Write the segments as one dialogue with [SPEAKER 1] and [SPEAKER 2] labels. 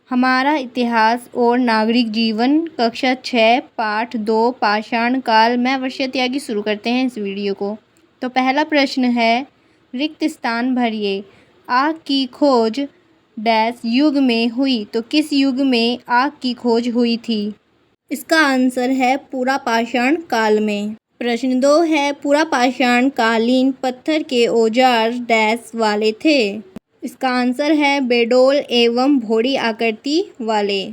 [SPEAKER 1] हमारा इतिहास और नागरिक जीवन कक्षा 6 पाठ 2 पाषाण काल। मैं वर्षा त्यागी शुरू करते हैं इस वीडियो को। तो पहला प्रश्न है, रिक्त स्थान भरिए। आग की खोज डैश युग में हुई, तो किस युग में आग की खोज हुई थी? इसका आंसर है पूरा पाषाण काल में। प्रश्न 2 है, पूरा पाषाण कालीन पत्थर के औजार डैश वाले थे? इसका आंसर है बेडोल एवं भोड़ी आकृति वाले।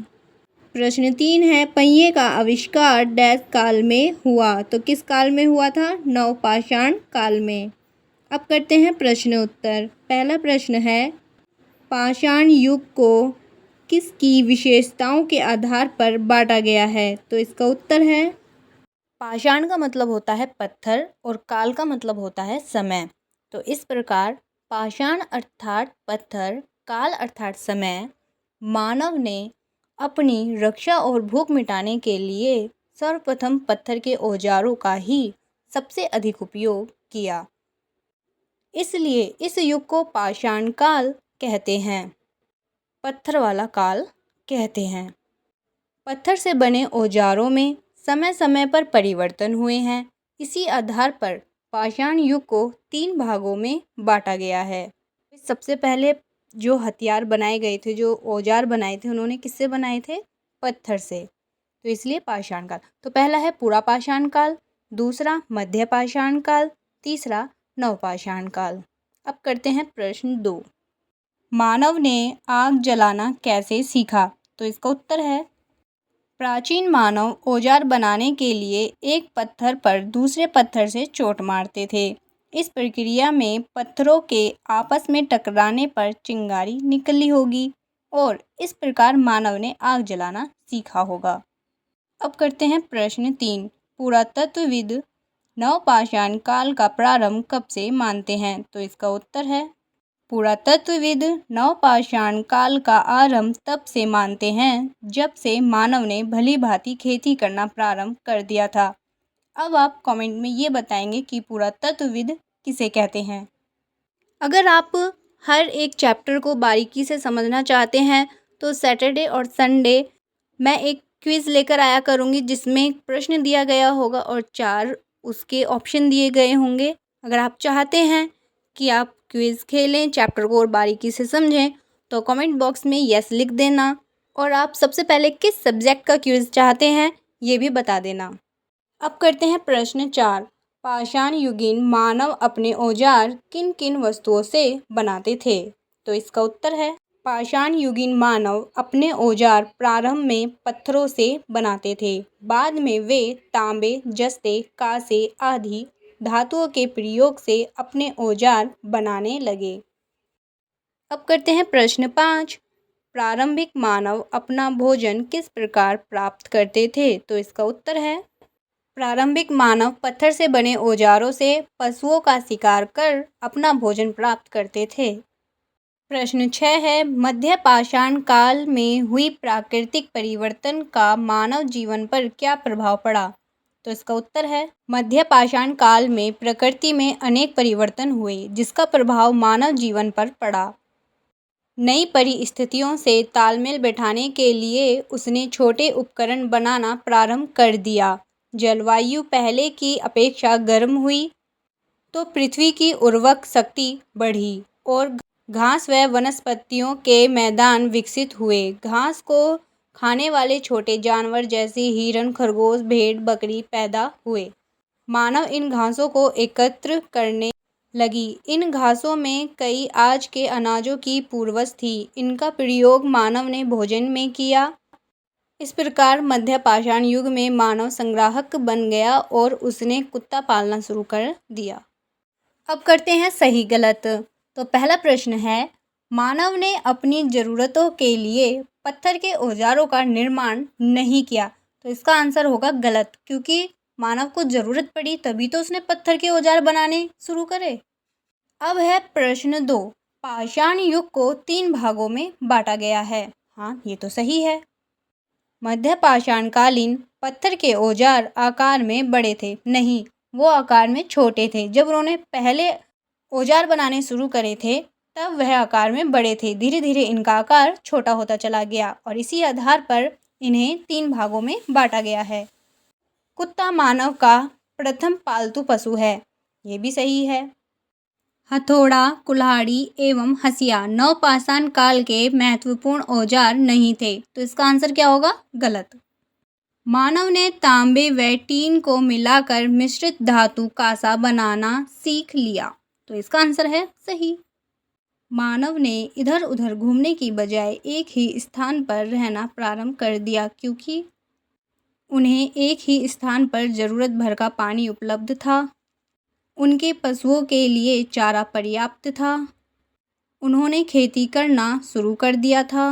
[SPEAKER 1] प्रश्न 3 है, पहिए का आविष्कार डैश काल में हुआ, तो किस काल में हुआ था? नवपाषाण काल में। अब करते हैं प्रश्न उत्तर। पहला प्रश्न है, पाषाण युग को किसकी विशेषताओं के आधार पर बांटा गया है? तो इसका उत्तर है, पाषाण का मतलब होता है पत्थर और काल का मतलब होता है समय। तो इस प्रकार पाषाण अर्थात पत्थर, काल अर्थात समय, मानव ने अपनी रक्षा और भूख मिटाने के लिए सर्वप्रथम पत्थर के औजारों का ही सबसे अधिक उपयोग किया। इसलिए इस युग को पाषाण काल कहते हैं, पत्थर वाला काल कहते हैं। पत्थर से बने औजारों में समय समय पर परिवर्तन हुए हैं। इसी आधार पर पाषाण युग को 3 भागों में बांटा गया है। सबसे पहले जो हथियार बनाए गए थे, जो औजार बनाए थे, उन्होंने किससे बनाए थे? पत्थर से। तो इसलिए पाषाण काल। तो पहला है पूरा पाषाण काल, दूसरा मध्य पाषाण काल, तीसरा नवपाषाण काल। अब करते हैं प्रश्न 2। मानव ने आग जलाना कैसे सीखा? तो इसका उत्तर है, प्राचीन मानव औजार बनाने के लिए एक पत्थर पर दूसरे पत्थर से चोट मारते थे। इस प्रक्रिया में पत्थरों के आपस में टकराने पर चिंगारी निकली होगी और इस प्रकार मानव ने आग जलाना सीखा होगा। अब करते हैं प्रश्न 3। पुरातत्वविद नवपाषाण काल का प्रारंभ कब से मानते हैं? तो इसका उत्तर है, पुरातत्वविद नवपाषाण काल का आरंभ तब से मानते हैं जब से मानव ने भली भांति खेती करना प्रारंभ कर दिया था। अब आप कमेंट में ये बताएंगे कि पुरातत्वविद किसे कहते हैं। अगर आप हर एक चैप्टर को बारीकी से समझना चाहते हैं तो सैटरडे और संडे मैं एक क्विज़ लेकर आया करूँगी, जिसमें एक प्रश्न दिया गया होगा और 4 उसके ऑप्शन दिए गए होंगे। अगर आप चाहते हैं कि आप क्विज़ खेलें, चैप्टर को और बारीकी से समझें, तो कमेंट बॉक्स में यस लिख देना। और आप सबसे पहले किस सब्जेक्ट का क्विज़ चाहते हैं ये भी बता देना। अब करते हैं प्रश्न 4। पाषाण युगीन मानव अपने औजार किन किन वस्तुओं से बनाते थे? तो इसका उत्तर है, पाषाण युगीन मानव अपने औजार प्रारंभ में पत्थरों से बनाते थे। बाद में वे तांबे, जस्ते, कांसे आदि धातुओं के प्रयोग से अपने औजार बनाने लगे। अब करते हैं प्रश्न 5। प्रारंभिक मानव अपना भोजन किस प्रकार प्राप्त करते थे? तो इसका उत्तर है, प्रारंभिक मानव पत्थर से बने औजारों से पशुओं का शिकार कर अपना भोजन प्राप्त करते थे। प्रश्न 6 है, मध्य पाषाण काल में हुई प्राकृतिक परिवर्तन का मानव जीवन पर क्या प्रभाव पड़ा? तो इसका उत्तर है, मध्य पाषाण काल में प्रकृति में अनेक परिवर्तन हुए जिसका प्रभाव मानव जीवन पर पड़ा। नई परिस्थितियों से तालमेल बैठाने के लिए उसने छोटे उपकरण बनाना प्रारंभ कर दिया। जलवायु पहले की अपेक्षा गर्म हुई तो पृथ्वी की उर्वरक शक्ति बढ़ी और घास व वनस्पतियों के मैदान विकसित हुए। घास को खाने वाले छोटे जानवर जैसे हिरन, खरगोश, भेड़, बकरी पैदा हुए। मानव इन घासों को एकत्र करने लगी। इन घासों में कई आज के अनाजों की पूर्वज थी। इनका प्रयोग मानव ने भोजन में किया। इस प्रकार मध्य पाषाण युग में मानव संग्राहक बन गया और उसने कुत्ता पालना शुरू कर दिया। अब करते हैं सही गलत। तो पहला प्रश्न है, मानव ने अपनी ज़रूरतों के लिए पत्थर के औजारों का निर्माण नहीं किया। तो इसका आंसर होगा गलत, क्योंकि मानव को ज़रूरत पड़ी तभी तो उसने पत्थर के औजार बनाने शुरू करे। अब है प्रश्न 2। पाषाण युग को 3 भागों में बांटा गया है। हाँ, ये तो सही है। मध्य पाषाणकालीन पत्थर के औजार आकार में बड़े थे। नहीं, वो आकार में छोटे थे। जब उन्होंने पहले औजार बनाने शुरू करे थे
[SPEAKER 2] तब वह आकार में बड़े थे। धीरे धीरे इनका आकार छोटा होता चला गया और इसी आधार पर इन्हें 3 भागों में बांटा गया है। कुत्ता मानव का प्रथम पालतू पशु है। ये भी सही है। हथौड़ा, कुल्हाड़ी एवं हसिया नवपाषाण काल के महत्वपूर्ण औजार नहीं थे। तो इसका आंसर क्या होगा? गलत। मानव ने तांबे व टीन को मिलाकर मिश्रित धातु कांसा बनाना सीख लिया। तो इसका आंसर है सही। मानव ने इधर उधर घूमने की बजाय एक ही स्थान पर रहना प्रारंभ कर दिया, क्योंकि उन्हें एक ही स्थान पर जरूरत भर का पानी उपलब्ध था। उनके पशुओं के लिए चारा पर्याप्त था। उन्होंने खेती करना शुरू कर दिया था।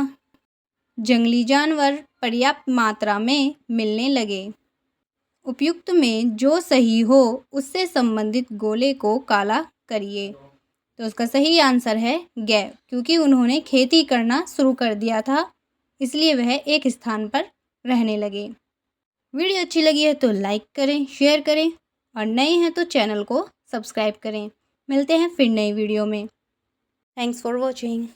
[SPEAKER 2] जंगली जानवर पर्याप्त मात्रा में मिलने लगे। उपयुक्त में जो सही हो उससे संबंधित गोले को काला करिए। तो उसका सही आंसर है ग, क्योंकि उन्होंने खेती करना शुरू कर दिया था, इसलिए वह एक स्थान पर रहने लगे। वीडियो अच्छी लगी है तो लाइक करें, शेयर करें और नए हैं तो चैनल को सब्सक्राइब करें। मिलते हैं फिर नई वीडियो में। Thanks for watching.